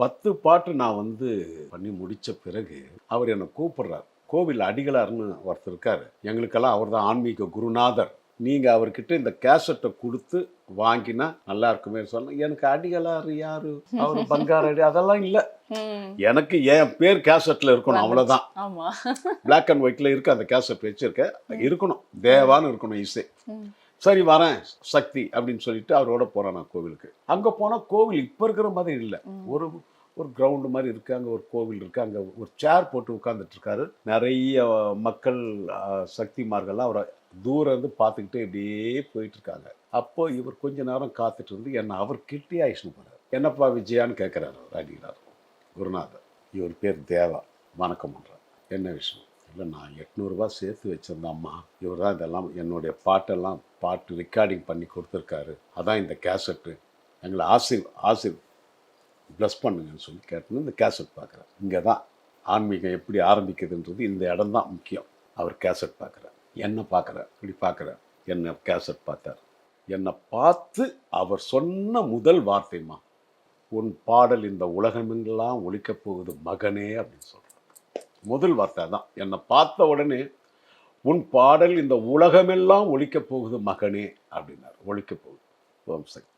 10 பாட்டு நான் பண்ணி முடிச்ச பிறகு, அவர் என்ன கூப்பிடுறார். கோவில் அடிகளார்ன்னு ஒருத்தர் இருக்காரு. எங்களுக்கெல்லாம் அவர் தான் ஆன்மீக குருநாதர். நீங்க அவர்கிட்ட இந்த கேசட்ட குடுத்து வாங்கினா நல்லா இருக்குமே சொன்னா, எனக்கு அடிகளார் யாரு? அவரு பங்காரு அடி அதெல்லாம் இல்ல. எனக்கு என் பேர் கேசட்ல இருக்கணும் அவ்வளவுதான். ஆமா. பிளாக் அண்ட் ஒயிட்ல இருக்கு அந்த கேசட் வச்சிருக்கேன். இருக்கணும். தேவான்னு இருக்கணும் இசை. சரி வரேன் சக்தி அப்படின்னு சொல்லிட்டு அவரோட போறேன் நான் கோவிலுக்கு. அங்க போனா கோவில் இப்ப இருக்கிற மாதிரி இல்ல. ஒரு ஒரு கிரவுண்டு மாதிரி இருக்கு. அங்க ஒரு கோவில் இருக்கு. அங்க ஒரு சேர் போட்டு உட்கார்ந்துட்டு இருக்காரு. நிறைய மக்கள் சக்திமார்கள்லாம் அவரை தூரம் இருந்து பார்த்துக்கிட்டே இப்படியே போயிட்டு இருக்காங்க. அப்போ இவர் கொஞ்ச நேரம் காத்துட்டு இருந்து என்ன அவர் கிட்டே ஆயிடுச்சு போறாரு. என்னப்பா விஜயான்னு கேட்கிறாரு அவர் அடிக்கிறார் குருநாதர். இவர் பேர் தேவா. வணக்கம் பண்றார். என்ன விஷயம்? இல்லை நான் 800 ரூபாய் சேர்த்து வச்சிருந்தேன் அம்மா. இவர் தான் இதெல்லாம் என்னுடைய பாட்டு ரெக்கார்டிங் பண்ணி கொடுத்துருக்காரு. அதான் இந்த கேசட்டு எங்களை ஆசிர் ப்ளஸ் பண்ணுங்கன்னு சொல்லி கேட்டுன்னு இந்த கேசட் பார்க்குறேன். இங்கே தான் ஆன்மீகம் எப்படி ஆரம்பிக்குதுன்றது இந்த இடம் தான் முக்கியம். அவர் கேசட் பார்க்குறார். என்ன பார்க்குறார். இப்படி பார்க்குறார். என்ன கேசட் பார்த்தார். என்னை பார்த்து அவர் சொன்ன முதல் வார்த்தைமா, உன் பாடல் இந்த உலகமெல்லாம் ஒலிக்கப் போகுது மகனே அப்படின்னு சொல்கிறார். முதல் வார்த்தை தான். என்னை பார்த்த உடனே உன் பாடல் இந்த உலகமெல்லாம் ஒலிக்கப் போகுது மகனே அப்படின்னார். ஒலிக்கப் போகுது ஓம் சக்தி.